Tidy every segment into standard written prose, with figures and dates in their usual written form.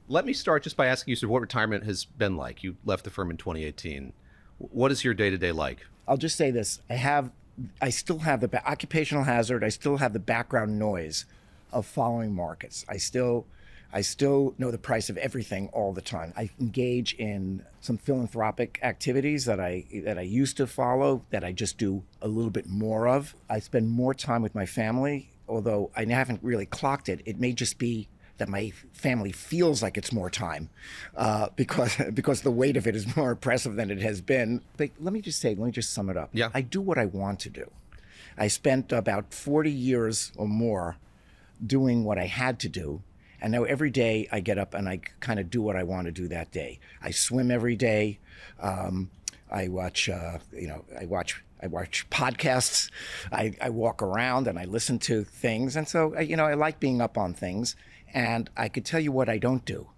Let me start just by asking you sort of what retirement has been like. You left the firm in 2018. What is your day-to-day like? I'll just say this. I still have the occupational hazard. I still have the background noise of following markets. I still know the price of everything all the time. I engage in some philanthropic activities that I used to follow, that I just do a little bit more of. I spend more time with my family, although I haven't really clocked it. It may just be that my family feels like it's more time because the weight of it is more oppressive than it has been. But let me just sum it up. Yeah. I do what I want to do. I spent about 40 years or more doing what I had to do. And now every day I get up and I kind of do what I want to do that day. I swim every day. I watch podcasts. I walk around and I listen to things. And so, I like being up on things. And I could tell you what I don't do.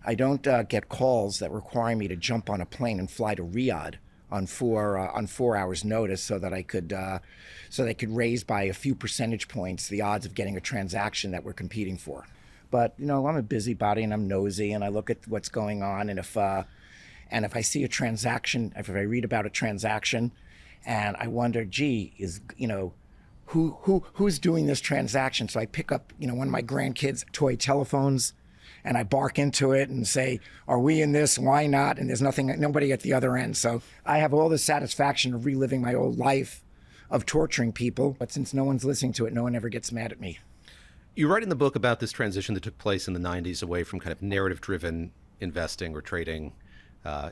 I don't get calls that require me to jump on a plane and fly to Riyadh on 4 hours notice so that I could raise by a few percentage points the odds of getting a transaction that we're competing for. But I'm a busybody and I'm nosy and I look at what's going on, and if I see a transaction, if I read about a transaction, and I wonder, gee, who's doing this transaction? So I pick up, one of my grandkids' toy telephones, and I bark into it and say, are we in this? Why not? And there's nobody at the other end. So I have all the satisfaction of reliving my old life of torturing people. But since no one's listening to it, no one ever gets mad at me. You write in the book about this transition that took place in the 90s away from kind of narrative-driven investing or trading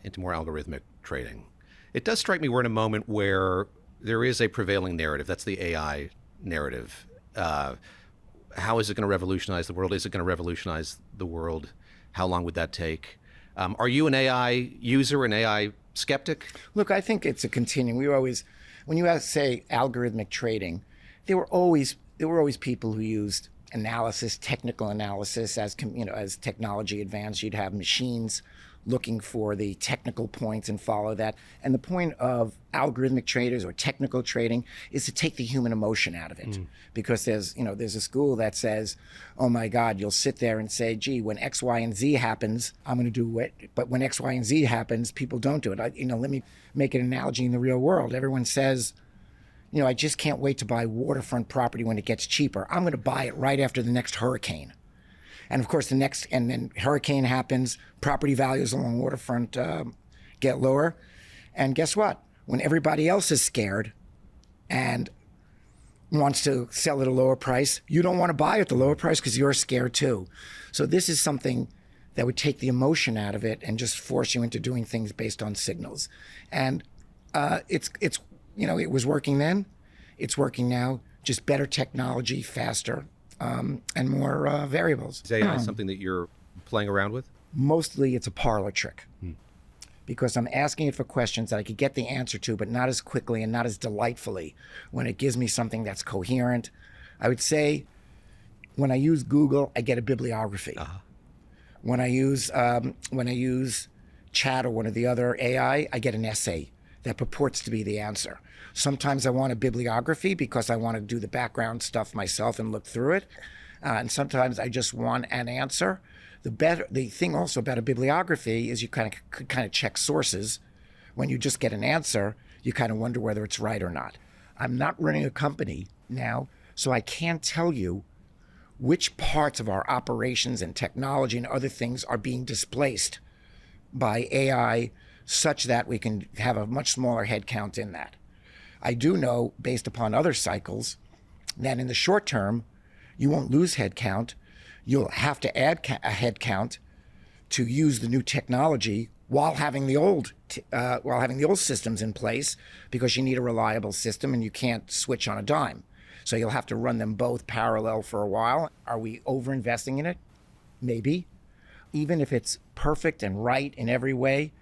into more algorithmic trading. It does strike me we're in a moment where there is a prevailing narrative. That's the AI narrative. How is it going to revolutionize the world? Is it going to revolutionize the world? How long would that take? Are you an AI user, an AI skeptic? Look, I think it's a continuum. When you say algorithmic trading, there were always people who used analysis, technical analysis. As technology advanced, you'd have machines looking for the technical points and follow that. And the point of algorithmic traders or technical trading is to take the human emotion out of it. Because there's a school that says, oh my God, you'll sit there and say, gee, when X, Y, and Z happens, I'm going to do it. But when X, Y, and Z happens, people don't do it. Let me make an analogy in the real world. Everyone says, I just can't wait to buy waterfront property when it gets cheaper. I'm going to buy it right after the next hurricane. And of course, then hurricane happens, property values along waterfront get lower. And guess what? When everybody else is scared and wants to sell at a lower price, you don't want to buy at the lower price because you're scared too. So this is something that would take the emotion out of it and just force you into doing things based on signals. And it was working then, it's working now, just better technology, faster. And more variables. Is AI something that you're playing around with? Mostly it's a parlor trick because I'm asking it for questions that I could get the answer to, but not as quickly and not as delightfully when it gives me something that's coherent. I would say when I use Google, I get a bibliography. When I use Chat or one of the other AI, I get an essay that purports to be the answer. Sometimes I want a bibliography because I want to do the background stuff myself and look through it. And sometimes I just want an answer. The thing also about a bibliography is you could kind of check sources. When you just get an answer, you kind of wonder whether it's right or not. I'm not running a company now, so I can't tell you which parts of our operations and technology and other things are being displaced by AI such that we can have a much smaller headcount in that. I do know, based upon other cycles, that in the short term, you won't lose headcount. You'll have to add a headcount to use the new technology while having the old systems in place, because you need a reliable system and you can't switch on a dime. So you'll have to run them both parallel for a while. Are we over-investing in it? Maybe. Even if it's perfect and right in every way,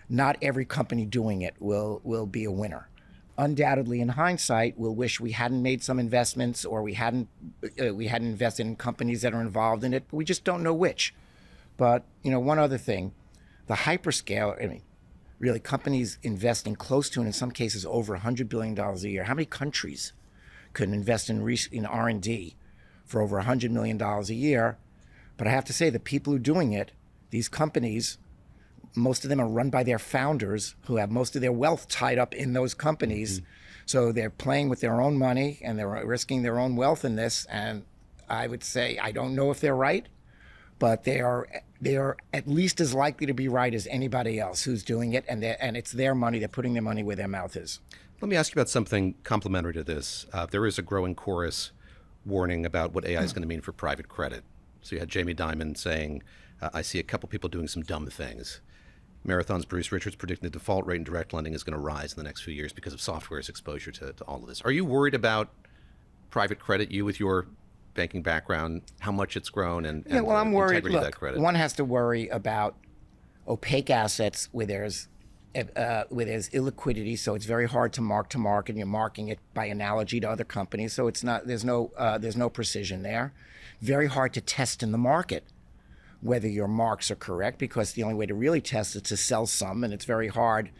not every company doing it will be a winner. Undoubtedly, in hindsight, we'll wish we hadn't made some investments, or we hadn't invested in companies that are involved in it, but we just don't know which. But, one other thing, the hyperscale, really companies investing close to, and in some cases over $100 billion a year. How many countries could invest in R&D for over $100 million a year But I have to say, the people who are doing it, these companies, most of them are run by their founders who have most of their wealth tied up in those companies. Mm-hmm. So they're playing with their own money and they're risking their own wealth in this. And I would say, I don't know if they're right, but they are at least as likely to be right as anybody else who's doing it. And it's their money. They're putting their money where their mouth is. Let me ask you about something complementary to this. There is a growing chorus warning about what AI is going to mean for private credit. So you had Jamie Dimon saying, I see a couple people doing some dumb things. Marathon's Bruce Richards predicting the default rate in direct lending is going to rise in the next few years because of software's exposure to all of this. Are you worried about private credit, you with your banking background, how much it's grown and I'm worried. Integrity of that credit? One has to worry about opaque assets where there's illiquidity, so it's very hard to mark, and you're marking it by analogy to other companies, so there's no precision there. Very hard to test in the market whether your marks are correct, because the only way to really test is to sell some, and it's very hard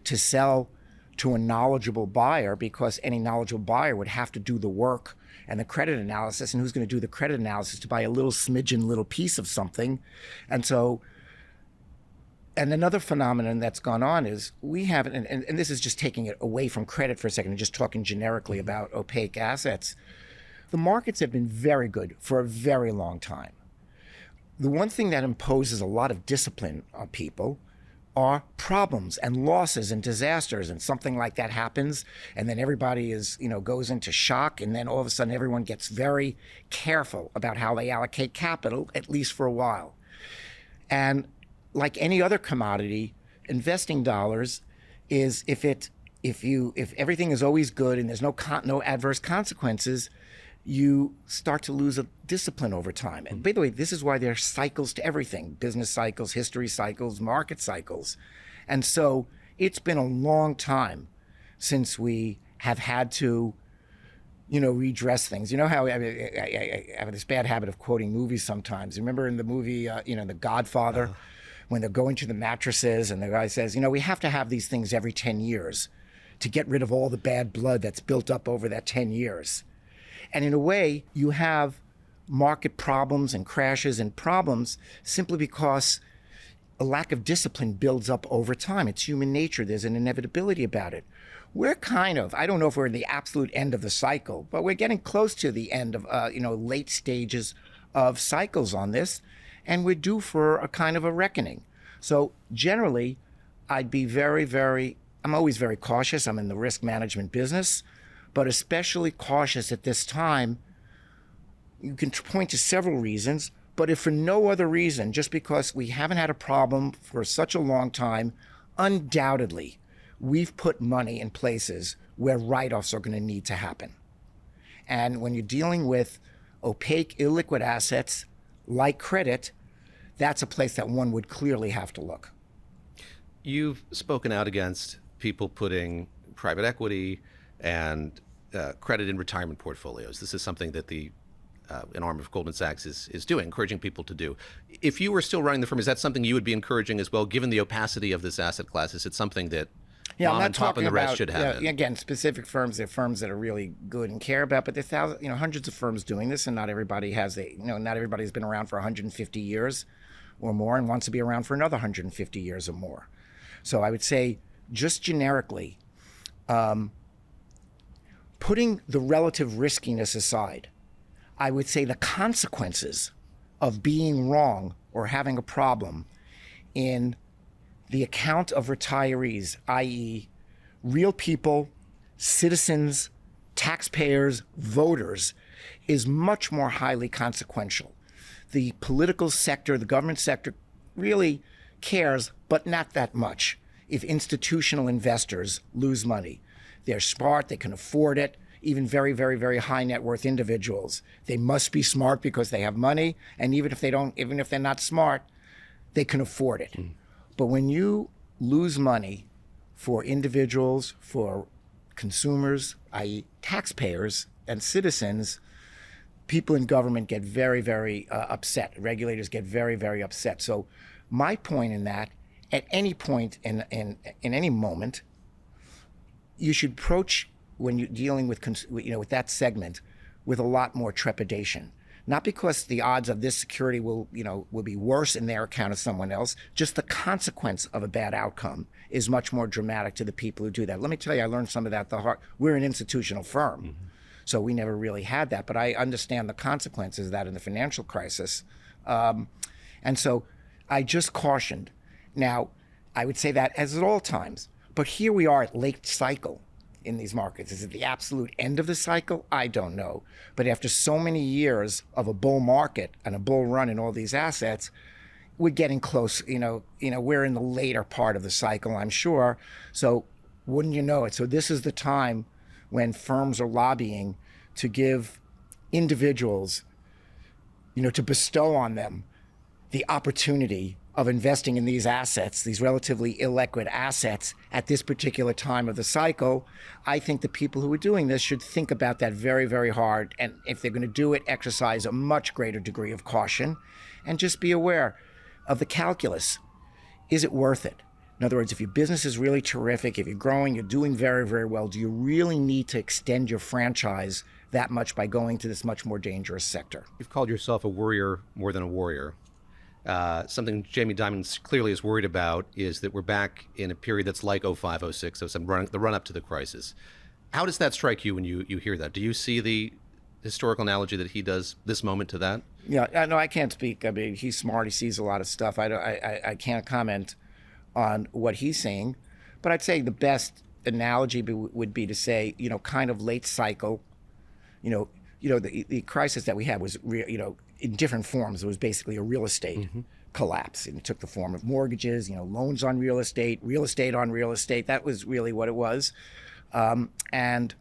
to sell to a knowledgeable buyer because any knowledgeable buyer would have to do the work and the credit analysis, and who's going to do the credit analysis to buy a little smidgen little piece of something. And another phenomenon that's gone on is we have, and this is just taking it away from credit for a second and just talking generically about opaque assets. The markets have been very good for a very long time. The one thing that imposes a lot of discipline on people are problems and losses and disasters, and something like that happens, and then everybody goes into shock, and then all of a sudden everyone gets very careful about how they allocate capital, at least for a while. And like any other commodity, investing dollars is if everything is always good and there's no adverse consequences, you start to lose a discipline over time. And by the way, this is why there are cycles to everything: business cycles, history cycles, market cycles. And so it's been a long time since we have had to, redress things. You know how I have this bad habit of quoting movies sometimes. Remember in the movie, The Godfather, when they're going to the mattresses and the guy says, we have to have these things every 10 years to get rid of all the bad blood that's built up over that 10 years. And in a way, you have market problems and crashes and problems simply because a lack of discipline builds up over time. It's human nature. There's an inevitability about it. We're I don't know if we're in the absolute end of the cycle, but we're getting close to the end of, late stages of cycles on this, and we're due for a kind of a reckoning. So generally, I'd be I'm always very cautious. I'm in the risk management business, but especially cautious at this time. You can point to several reasons, but if for no other reason, just because we haven't had a problem for such a long time, undoubtedly, we've put money in places where write-offs are going to need to happen. And when you're dealing with opaque, illiquid assets like credit, that's a place that one would clearly have to look. You've spoken out against people putting private equity and credit in retirement portfolios. This is something that an arm of Goldman Sachs is doing, encouraging people to do. If you were still running the firm, is that something you would be encouraging as well, given the opacity of this asset class? Is it something that mom and pop and the rest should have? Again, specific firms. They're firms that are really good and care about, but there's hundreds of firms doing this, and not everybody has not everybody's been around for 150 years or more and wants to be around for another 150 years or more. So I would say, just generically, putting the relative riskiness aside, I would say the consequences of being wrong or having a problem in the account of retirees, i.e., real people, citizens, taxpayers, voters, is much more highly consequential. The political sector, the government sector, really cares, but not that much, if institutional investors lose money. They're smart, they can afford it. Even very, very, very high net worth individuals, they must be smart because they have money, and even if they're not smart, they can afford it. But when you lose money for individuals, for consumers, i.e. taxpayers and citizens, people in government get very, very upset. Regulators get very, very upset. So my point in that, at any point in any moment, you should approach when you're dealing with with that segment with a lot more trepidation, not because the odds of this security will be worse in their account of someone else, just the consequence of a bad outcome is much more dramatic to the people who do that. Let me tell you, I learned some of that the hard. We're an institutional firm, so we never really had that, but I understand the consequences of that in the financial crisis. And so I just cautioned. Now, I would say that as at all times, but here we are at late cycle in these markets. Is it the absolute end of the cycle? I don't know. But after so many years of a bull market and a bull run in all these assets, we're getting close. We're in the later part of the cycle, I'm sure. So wouldn't you know it? So this is the time when firms are lobbying to give individuals, to bestow on them the opportunity of investing in these assets, these relatively illiquid assets at this particular time of the cycle. I think the people who are doing this should think about that very, very hard. And if they're going to do it, exercise a much greater degree of caution and just be aware of the calculus. Is it worth it? In other words, if your business is really terrific, if you're growing, you're doing very, very well, do you really need to extend your franchise that much by going to this much more dangerous sector? You've called yourself a worrier more than a warrior. Something Jamie Dimon clearly is worried about is that we're back in a period that's like 05, 06, the run-up to the crisis. How does that strike you when you hear that? Do you see the historical analogy that he does this moment to that? Yeah, no, I can't speak. I mean, he's smart. He sees a lot of stuff. I can't comment on what he's saying, but I'd say the best analogy would be to say, kind of late cycle. The crisis that we had was in different forms. It was basically a real estate collapse, and it took the form of mortgages, loans on real estate on real estate. That was really what it was, and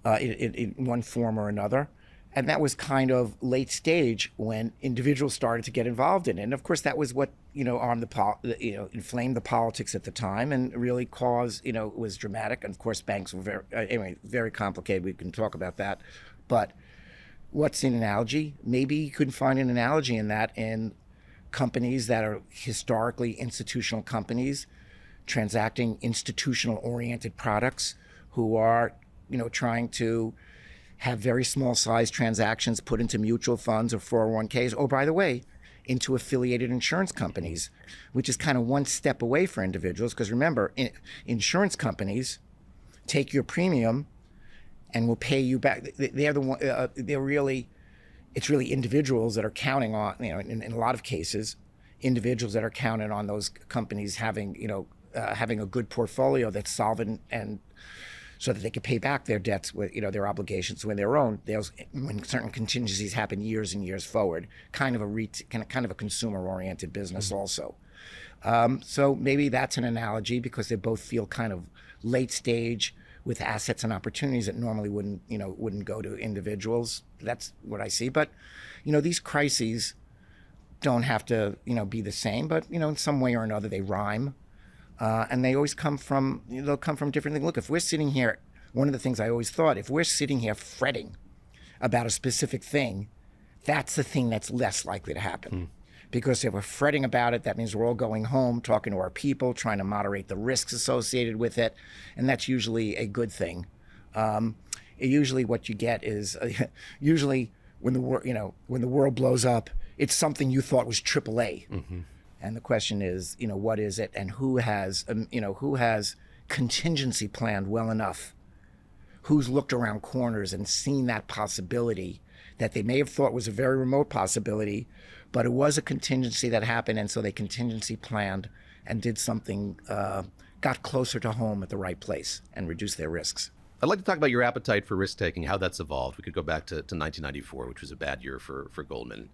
in one form or another. And that was kind of late stage when individuals started to get involved in it. And of course, that was what inflamed the politics at the time, and really caused it was dramatic. And of course, banks were very complicated. We can talk about that, but. What's an analogy? Maybe you couldn't find an analogy in that in companies that are historically institutional companies, transacting institutional-oriented products, who are, trying to have very small-sized transactions put into mutual funds or 401ks. Oh, by the way, into affiliated insurance companies, which is kind of one step away for individuals. Because remember, insurance companies take your premium and will pay you back. They're the one. It's really individuals that are counting on. In a lot of cases, individuals that are counting on those companies having a good portfolio that's solvent, and so that they can pay back their debts with their obligations when their own. When certain contingencies happen years and years forward, kind of a consumer-oriented business also. So maybe that's an analogy, because they both feel kind of late stage, with assets and opportunities that normally wouldn't go to individuals. That's what I see. But, these crises don't have to, be the same, but, in some way or another they rhyme. And they always come from different things. Look, if we're sitting here, one of the things I always thought, if we're sitting here fretting about a specific thing, that's the thing that's less likely to happen. Because if we're fretting about it, that means we're all going home, talking to our people, trying to moderate the risks associated with it, and that's usually a good thing. Usually, what you get is usually when the world blows up, it's something you thought was AAA, and the question is, what is it, and who has contingency planned well enough, who's looked around corners and seen that possibility that they may have thought was a very remote possibility. But it was a contingency that happened, and so they contingency planned and did something, got closer to home at the right place and reduced their risks. I'd like to talk about your appetite for risk-taking, how that's evolved. We could go back to 1994, which was a bad year for Goldman.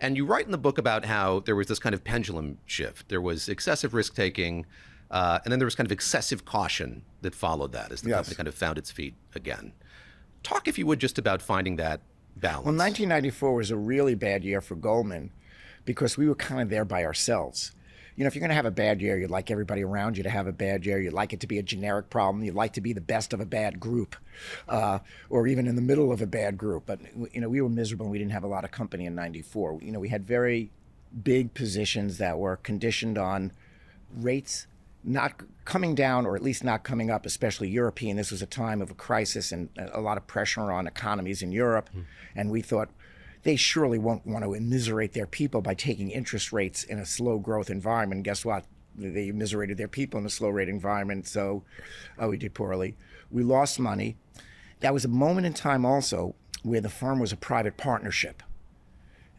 And you write in the book about how there was this kind of pendulum shift. There was excessive risk-taking, and then there was kind of excessive caution that followed that as the company kind of found its feet again. Talk, if you would, just about finding that balance. Well, 1994 was a really bad year for Goldman, because we were kind of there by ourselves. If you're going to have a bad year, you'd like everybody around you to have a bad year. You'd like it to be a generic problem. You'd like to be the best of a bad group, or even in the middle of a bad group. But we were miserable, and we didn't have a lot of company in '94. We had very big positions that were conditioned on rates not coming down, or at least not coming up, especially European. This was a time of a crisis and a lot of pressure on economies in Europe. And we thought they surely won't want to immiserate their people by taking interest rates in a slow growth environment. And guess what? They immiserated their people in a slow rate environment. So we did poorly. We lost money. That was a moment in time also where the firm was a private partnership.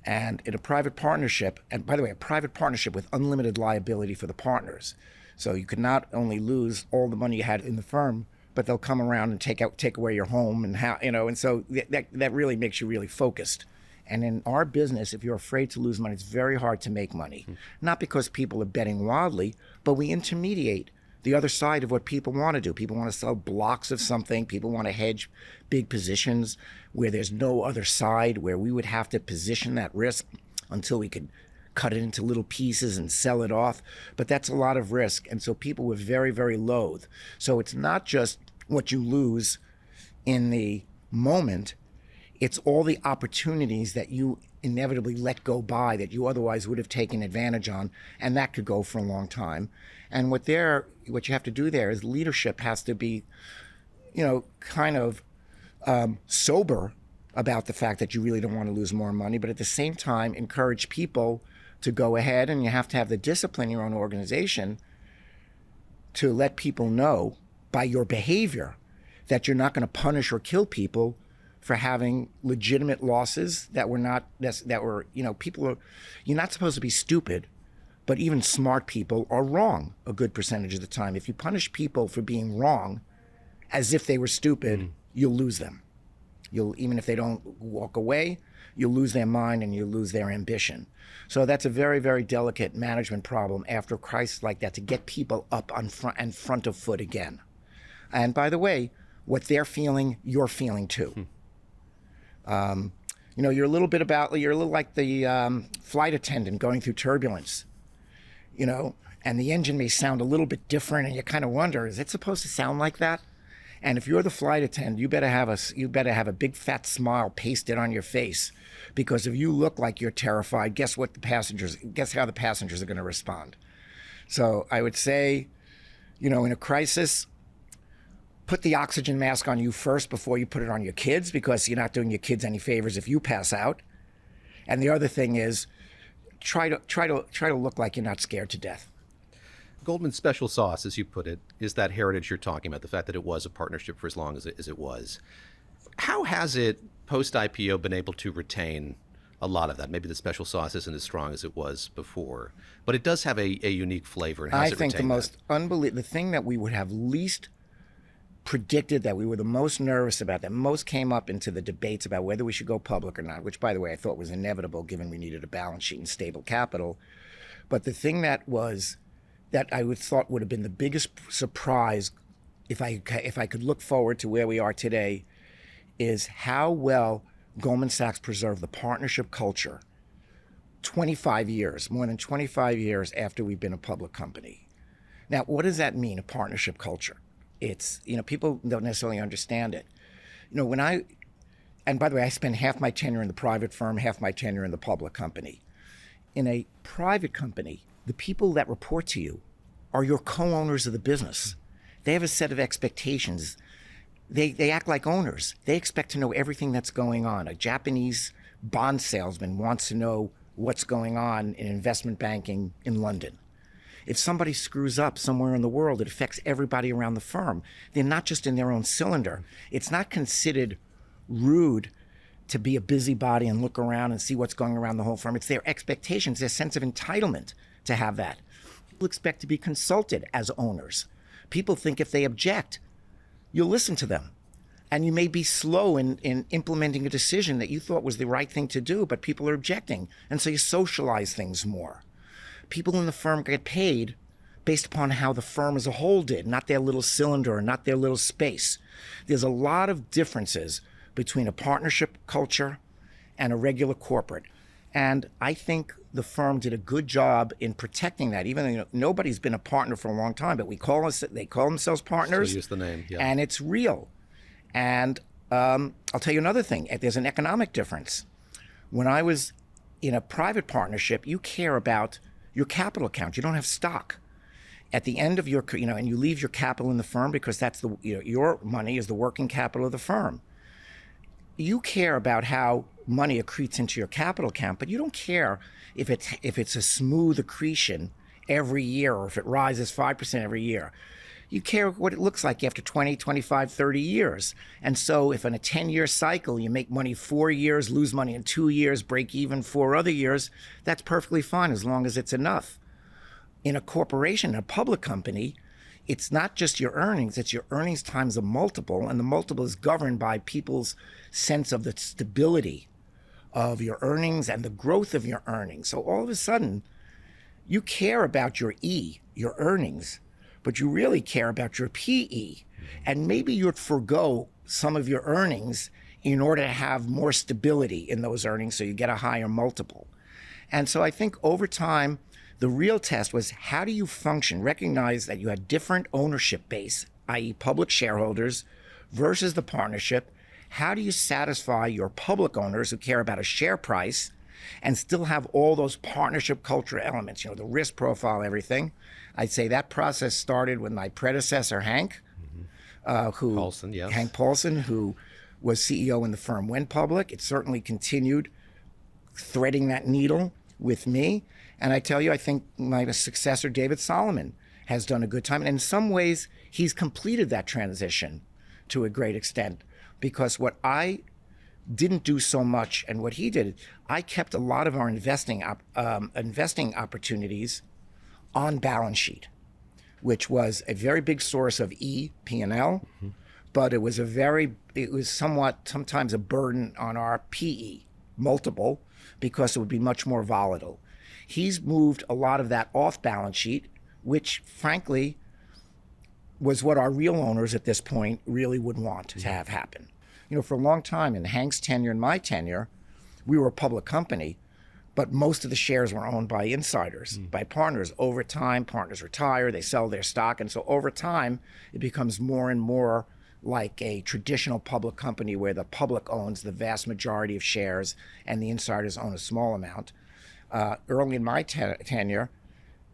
And in a private partnership, and by the way, a private partnership with unlimited liability for the partners. So you could not only lose all the money you had in the firm, but they'll come around and take away your home and how, and so that really makes you really focused. And in our business, if you're afraid to lose money, it's very hard to make money. Not because people are betting wildly, but we intermediate the other side of what people want to do. People want to sell blocks of something. People want to hedge big positions where there's no other side, where we would have to position that risk until we could cut it into little pieces and sell it off. But that's a lot of risk. And so people were very, very loath. So it's not just what you lose in the moment. It's all the opportunities that you inevitably let go by that you otherwise would have taken advantage on, and that could go for a long time. And what you have to do there is leadership has to be, kind of sober about the fact that you really don't want to lose more money, but at the same time encourage people to go ahead, and you have to have the discipline in your own organization to let people know by your behavior that you're not going to punish or kill people for having legitimate losses that were you're not supposed to be stupid, but even smart people are wrong a good percentage of the time. If you punish people for being wrong as if they were stupid, you'll lose them. Even if they don't walk away, you'll lose their mind and you'll lose their ambition. So that's a very, very delicate management problem after a crisis like that, to get people up on front of foot again. And by the way, what they're feeling, you're feeling too. You're a little like the flight attendant going through turbulence, and the engine may sound a little bit different, and you kind of wonder, is it supposed to sound like that? And if you're the flight attendant, you better have a big fat smile pasted on your face, because if you look like you're terrified, guess how the passengers are going to respond. So I would say, in a crisis, put the oxygen mask on you first before you put it on your kids, because you're not doing your kids any favors if you pass out. And the other thing is, try to look like you're not scared to death. Goldman's special sauce, as you put it, is that heritage you're talking about, the fact that it was a partnership for as long as it was. How has it, post-IPO, been able to retain a lot of that? Maybe the special sauce isn't as strong as it was before, but it does have a unique flavor. And I think the thing that we would have least predicted, that we were the most nervous about, that most came up into the debates about whether we should go public or not, which, by the way, I thought was inevitable given we needed a balance sheet and stable capital. But the thing that I thought would have been the biggest surprise, if I could look forward to where we are today, is how well Goldman Sachs preserved the partnership culture more than 25 years after we've been a public company. Now, what does that mean, a partnership culture? It's, people don't necessarily understand it. And by the way, I spent half my tenure in the private firm, half my tenure in the public company. In a private company, the people that report to you are your co-owners of the business. They have a set of expectations. They act like owners. They expect to know everything that's going on. A Japanese bond salesman wants to know what's going on in investment banking in London. If somebody screws up somewhere in the world, it affects everybody around the firm. They're not just in their own cylinder. It's not considered rude to be a busybody and look around and see what's going around the whole firm. It's their expectations, their sense of entitlement to have that. People expect to be consulted as owners. People think if they object, you'll listen to them. And you may be slow in implementing a decision that you thought was the right thing to do, but people are objecting. And so you socialize things more. People in the firm get paid based upon how the firm as a whole did, not their little cylinder or not their little space. There's a lot of differences between a partnership culture and a regular corporate. And I think the firm did a good job in protecting that, even though nobody's been a partner for a long time, but they call themselves partners. So use the name, yeah. And it's real. And I'll tell you another thing. There's an economic difference. When I was in a private partnership, you care about your capital account. You don't have stock. At the end of your, and you leave your capital in the firm because that's your money is the working capital of the firm. you care about how money accretes into your capital account, but you don't care if it's a smooth accretion every year or if it rises 5% every year. You care what it looks like after 20, 25, 30 years. And so if in a 10-year cycle you make money 4 years, lose money in 2 years, break even 4 other years, that's perfectly fine as long as it's enough. In a corporation, a public company, it's not just your earnings, it's your earnings times a multiple, and the multiple is governed by people's sense of the stability of your earnings and the growth of your earnings. So all of a sudden, you care about your E, your earnings, but you really care about your PE. And maybe you'd forego some of your earnings in order to have more stability in those earnings so you get a higher multiple. And so I think over time, the real test was how do you function, recognize that you had different ownership base, i.e. public shareholders versus the partnership. How do you satisfy your public owners who care about a share price and still have all those partnership culture elements, the risk profile, everything? I'd say that process started with my predecessor, Hank, Paulson, yes. Hank Paulson, who was CEO when the firm went public. It certainly continued threading that needle with me. And I tell you, I think my successor, David Solomon, has done a good time. And in some ways, he's completed that transition to a great extent, because what I didn't do so much and what he did, I kept a lot of our investing opportunities on balance sheet, which was a very big source of P&L, but it was sometimes a burden on our PE multiple because it would be much more volatile. He's moved a lot of that off balance sheet, which frankly was what our real owners at this point really would want to have happen. For a long time in Hank's tenure and my tenure, we were a public company, but most of the shares were owned by insiders, by partners. Over time, partners retire, they sell their stock. And so over time, it becomes more and more like a traditional public company where the public owns the vast majority of shares and the insiders own a small amount. Early in my tenure,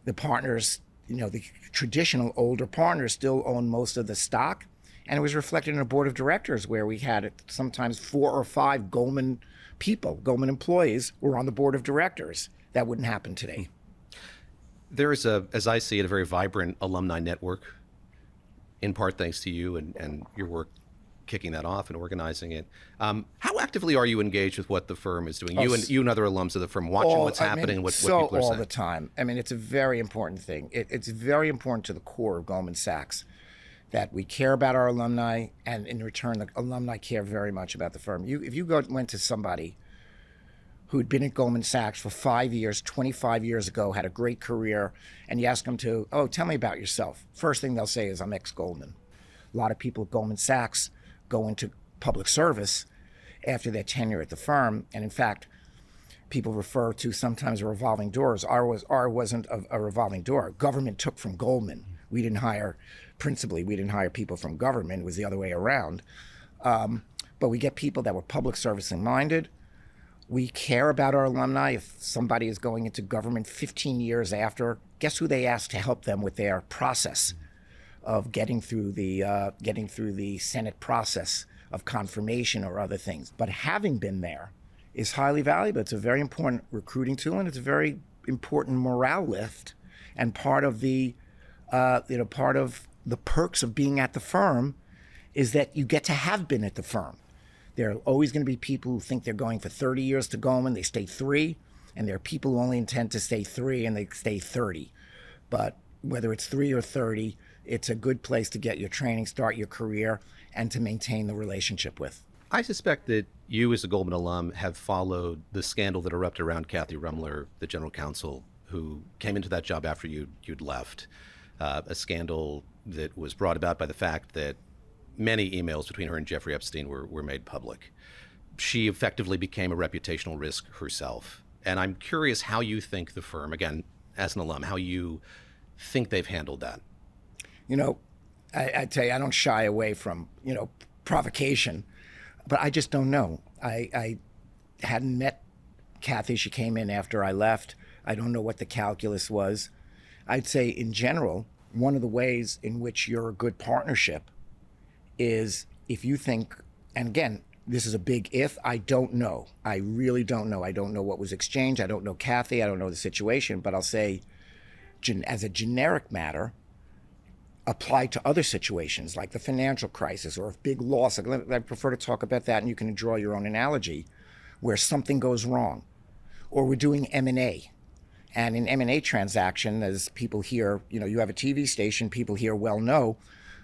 the partners, the traditional older partners still own most of the stock. And it was reflected in a board of directors where we had sometimes 4 or 5 Goldman employees were on the board of directors. That wouldn't happen today. There is as I see it, a very vibrant alumni network, in part thanks to you and your work kicking that off and organizing it. How actively are you engaged with what the firm is doing? You and other alums of the firm, watching what's happening, what people are saying? All the time. It's a very important thing. It's very important to the core of Goldman Sachs that we care about our alumni, and in return, the alumni care very much about the firm. If you went to somebody who'd been at Goldman Sachs for 5 years, 25 years ago, had a great career, and you ask them tell me about yourself. First thing they'll say is, I'm ex-Goldman. A lot of people at Goldman Sachs go into public service after their tenure at the firm, and in fact, people refer to sometimes revolving doors. Ours wasn't a revolving door. Government took from Goldman. We didn't hire people from government. It was the other way around. But we get people that were public servicing minded. We care about our alumni. If somebody is going into government 15 years after, guess who they ask to help them with their process of getting through the Senate process of confirmation or other things. But having been there is highly valuable. It's a very important recruiting tool, and it's a very important morale lift, and part of the perks of being at the firm is that you get to have been at the firm. There are always going to be people who think they're going for 30 years to Goldman, they stay 3, and there are people who only intend to stay 3 and they stay 30. But whether it's 3 or 30, it's a good place to get your training, start your career, and to maintain the relationship with. I suspect that you as a Goldman alum have followed the scandal that erupted around Kathy Rumler, the general counsel, who came into that job after you'd left. A scandal that was brought about by the fact that many emails between her and Jeffrey Epstein were made public. She effectively became a reputational risk herself. And I'm curious how you think the firm, again, as an alum, how you think they've handled that. I tell you, I don't shy away from, provocation, but I just don't know. I hadn't met Kathy. She came in after I left. I don't know what the calculus was. I'd say in general, one of the ways in which you're a good partnership is if you think, and again, This is a big if. I don't know. I really don't know. I don't know what was exchanged. I don't know Kathy. I don't know the situation. But I'll say, as a generic matter, apply to other situations like the financial crisis or a big loss. I prefer to talk about that, and you can draw your own analogy, where something goes wrong. Or we're doing M&A. And in M&A transaction, as people here, you have a TV station, people here well know,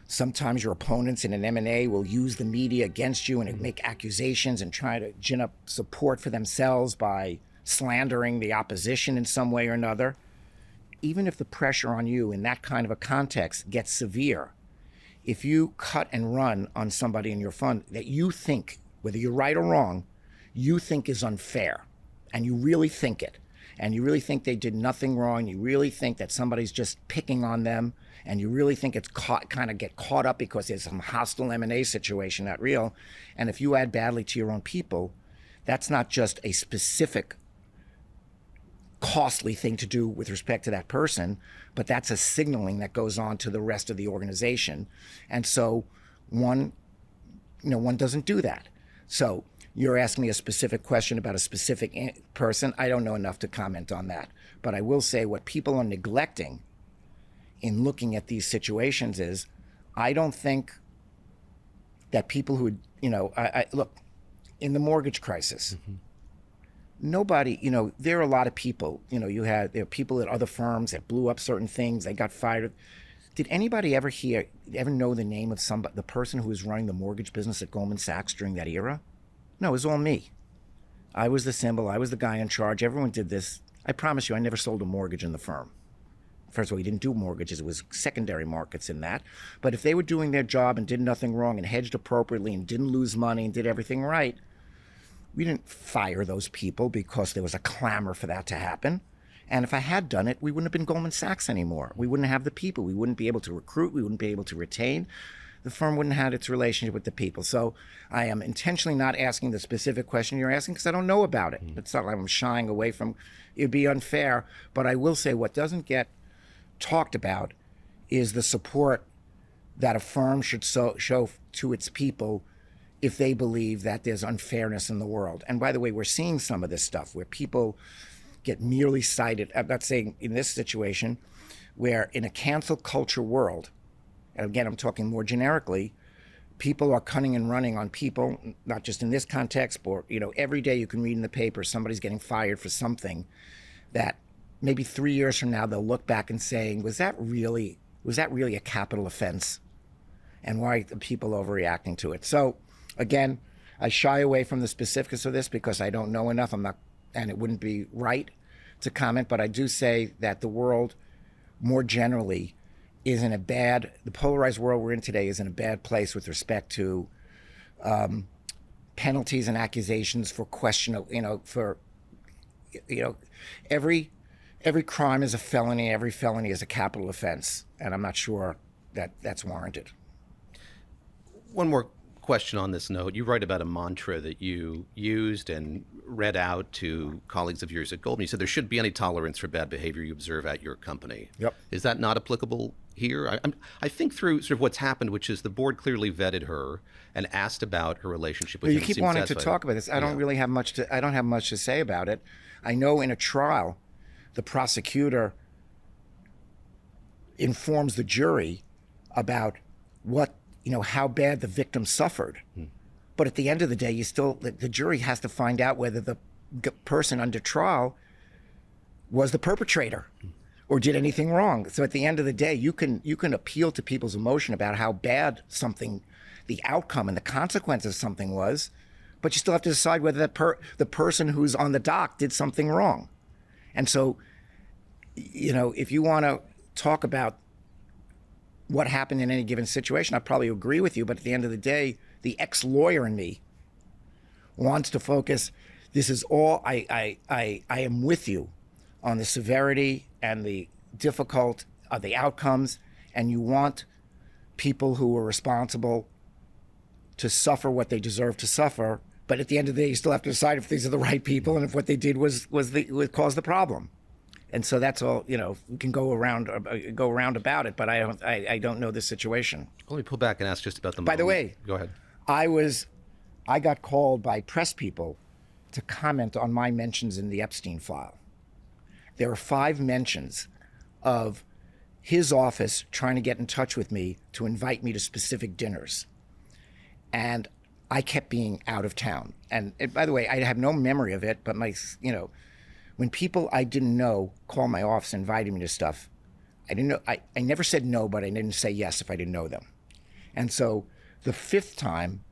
sometimes your opponents in an M&A will use the media against you and make accusations and try to gin up support for themselves by slandering the opposition in some way or another. Even if the pressure on you in that kind of a context gets severe, if you cut and run on somebody in your fund that you think, whether you're right or wrong, you think is unfair, and you really think it, and you really think they did nothing wrong, you really think that somebody's just picking on them, and you really think it's kind of get caught up because there's some hostile M&A situation, not real, and if you add badly to your own people, that's not just a specific costly thing to do with respect to that person, but that's a signaling that goes on to the rest of the organization. And so one doesn't do that. So you're asking me a specific question about a specific person. I don't know enough to comment on that. But I will say what people are neglecting in looking at these situations is, I don't think that people who, look, in the mortgage crisis, nobody, there are a lot of people, there are people at other firms that blew up certain things, they got fired. Did anybody ever know the name of the person who was running the mortgage business at Goldman Sachs during that era? No, it was all me. I was the symbol, I was the guy in charge, everyone did this. I promise you, I never sold a mortgage in the firm. First of all, we didn't do mortgages, it was secondary markets in that. But if they were doing their job and did nothing wrong and hedged appropriately and didn't lose money and did everything right, we didn't fire those people because there was a clamor for that to happen. And if I had done it, we wouldn't have been Goldman Sachs anymore. We wouldn't have the people. We wouldn't be able to recruit. We wouldn't be able to retain. The firm wouldn't have had its relationship with the people. So I am intentionally not asking the specific question you're asking because I don't know about it. It's not like I'm shying away from it. It'd be unfair. But I will say what doesn't get talked about is the support that a firm should show to its people if they believe that there's unfairness in the world. And by the way, we're seeing some of this stuff where people get merely cited. I'm not saying in this situation, where in a cancel culture world, and again, I'm talking more generically, people are cutting and running on people, not just in this context, but every day you can read in the paper somebody's getting fired for something that maybe 3 years from now they'll look back and saying, was that really a capital offense? And why are people overreacting to it? So again, I shy away from the specifics of this because I don't know enough. And it wouldn't be right to comment, but I do say that the world more generally is in the polarized world we're in today is in a bad place with respect to penalties and accusations for every crime is a felony, every felony is a capital offense, and I'm not sure that that's warranted. One more question on this note. You write about a mantra that you used and read out to colleagues of yours at Goldman. You said there shouldn't be any tolerance for bad behavior you observe at your company. Yep. Is that not applicable here? I think through sort of what's happened, which is the board clearly vetted her and asked about her relationship with him. You keep wanting to talk about this. I don't really have much to say about it. I know in a trial, the prosecutor informs the jury about how bad the victim suffered. But at the end of the day, the jury has to find out whether the person under trial was the perpetrator or did anything wrong. So at the end of the day, you can appeal to people's emotion about how bad the outcome and the consequence of something was, but you still have to decide whether the person who's on the dock did something wrong. And so, if you want to talk about what happened in any given situation, I probably agree with you, but at the end of the day, the ex-lawyer in me wants to focus. This is all, I am with you on the severity and the difficult of the outcomes, and you want people who were responsible to suffer what they deserve to suffer, but at the end of the day, you still have to decide if these are the right people and if what they did was caused the problem. And so that's all, we can go around about it, but I don't know this situation. Let me pull back and ask just about the By the way, go ahead. I was I got called by press people to comment on my mentions in the Epstein file. There were 5 mentions of his office trying to get in touch with me to invite me to specific dinners. And I kept being out of town. And by the way, I have no memory of it, but when people I didn't know called my office and invited me to stuff, I didn't know. I never said no, but I didn't say yes if I didn't know them. And so the 5th time,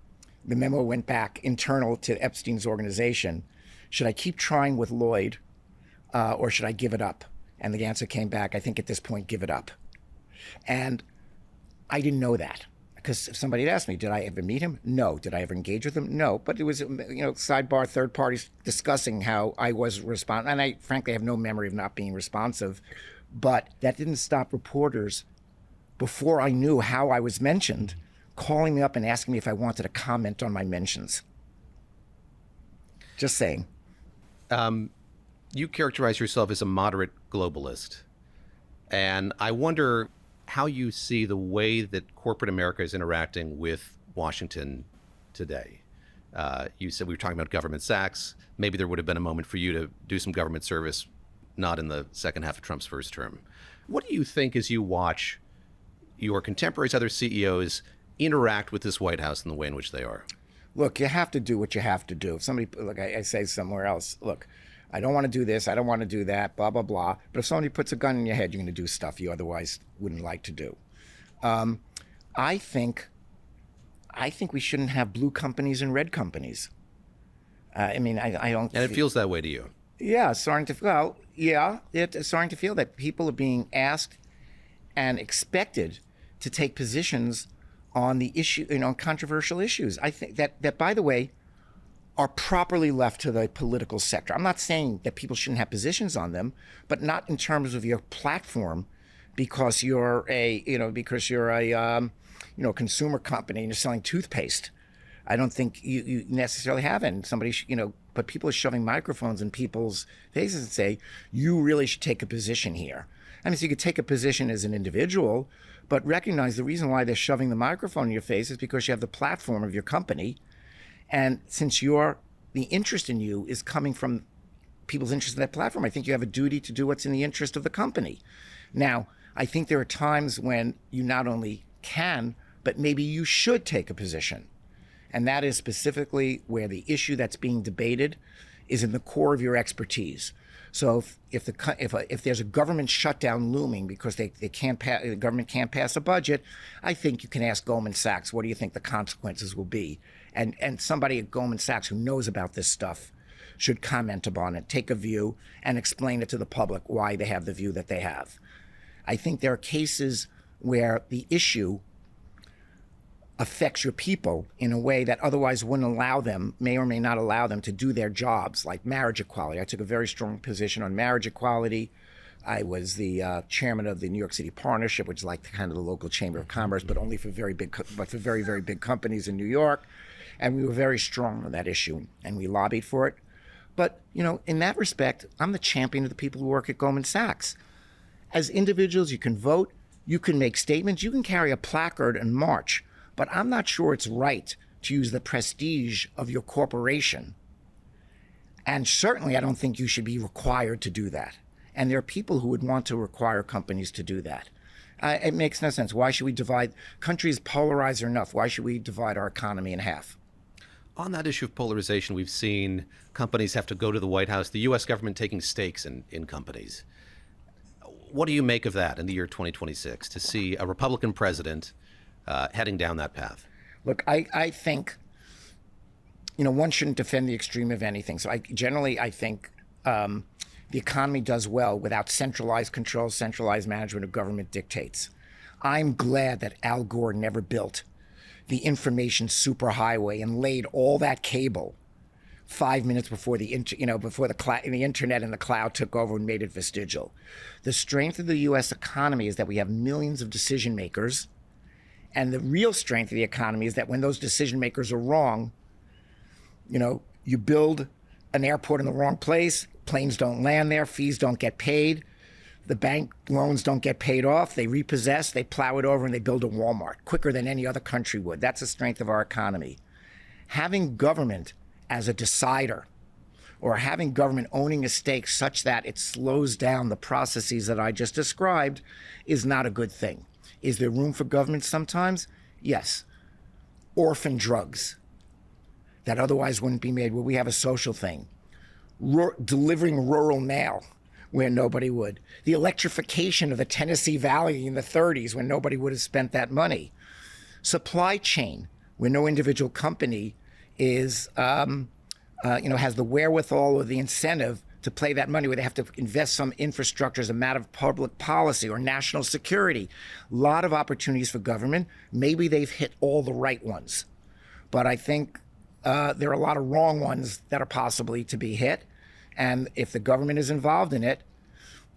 the memo went back internal to Epstein's organization. Should I keep trying with Lloyd, or should I give it up? And the answer came back, I think at this point, give it up. And I didn't know that, because if somebody had asked me, did I ever meet him? No. Did I ever engage with him? No. But it was, sidebar, third parties discussing how I was responsive. And I frankly have no memory of not being responsive. But that didn't stop reporters, before I knew how I was mentioned, calling me up and asking me if I wanted to comment on my mentions. Just saying. You characterize yourself as a moderate globalist. And I wonder how you see the way that corporate America is interacting with Washington today. You said we were talking about Goldman Sachs. Maybe there would have been a moment for you to do some government service, not in the second half of Trump's first term. What do you think as you watch your contemporaries, other CEOs, interact with this White House in the way in which they are? Look, you have to do what you have to do. If somebody, look, I say somewhere else, look, I don't want to do this, I don't want to do that, blah, blah, blah. But if somebody puts a gun in your head, you're going to do stuff you otherwise wouldn't like to do. I think we shouldn't have blue companies and red companies. I don't. And it feels that way to you. Yeah, it's starting to feel that people are being asked and expected to take positions on the issue, controversial issues. I think that, by the way, are properly left to the political sector. I'm not saying that people shouldn't have positions on them, but not in terms of your platform, because you're a consumer company and you're selling toothpaste. I don't think you necessarily have it. And somebody, but people are shoving microphones in people's faces and say, you really should take a position here. I mean, so you could take a position as an individual, but recognize the reason why they're shoving the microphone in your face is because you have the platform of your company. And since the interest in you is coming from people's interest in that platform, I think you have a duty to do what's in the interest of the company. Now, I think there are times when you not only can, but maybe you should take a position. And that is specifically where the issue that's being debated is in the core of your expertise. So if there's a government shutdown looming because the government can't pass a budget, I think you can ask Goldman Sachs, what do you think the consequences will be? And somebody at Goldman Sachs who knows about this stuff should comment upon it, take a view, and explain it to the public why they have the view that they have. I think there are cases where the issue affects your people in a way that otherwise wouldn't allow them, may or may not allow them to do their jobs, like marriage equality. I took a very strong position on marriage equality. I was the chairman of the New York City Partnership, which is like kind of the local chamber of commerce, but only for very, very big companies in New York. And we were very strong on that issue, and we lobbied for it. But, in that respect, I'm the champion of the people who work at Goldman Sachs. As individuals, you can vote, you can make statements, you can carry a placard and march. But I'm not sure it's right to use the prestige of your corporation. And certainly I don't think you should be required to do that. And there are people who would want to require companies to do that. It makes no sense. Why should we divide? Countries polarize enough. Why should we divide our economy in half? On that issue of polarization, we've seen companies have to go to the White House, the U.S. government taking stakes in companies. What do you make of that in the year 2026, to see a Republican president heading down that path? Look, I think, one shouldn't defend the extreme of anything. So I think the economy does well without centralized control, centralized management of government dictates. I'm glad that Al Gore never built the information superhighway and laid all that cable 5 minutes before the internet and the cloud took over and made it vestigial. The strength of the U.S. economy is that we have millions of decision makers. And the real strength of the economy is that when those decision makers are wrong, you build an airport in the wrong place, planes don't land there, fees don't get paid, the bank loans don't get paid off, they repossess, they plow it over, and they build a Walmart quicker than any other country would. That's the strength of our economy. having government as a decider or having government owning a stake such that it slows down the processes that I just described is not a good thing. Is there room for government sometimes? Yes. Orphan drugs that otherwise wouldn't be made, where we have a social thing. Delivering rural mail where nobody would. The electrification of the Tennessee Valley in the 30s when nobody would have spent that money. Supply chain, where no individual company is, has the wherewithal or the incentive to play that money, where they have to invest some infrastructure as a matter of public policy or national security. A lot of opportunities for government. Maybe they've hit all the right ones, but I think there are a lot of wrong ones that are possibly to be hit. And if the government is involved in it,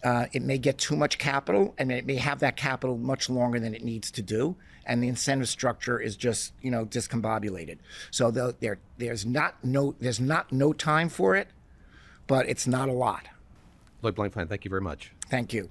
it may get too much capital, and it may have that capital much longer than it needs to do. And the incentive structure is just, discombobulated. So there's not no time for it, but it's not a lot. Lloyd Blankfein, thank you very much. Thank you.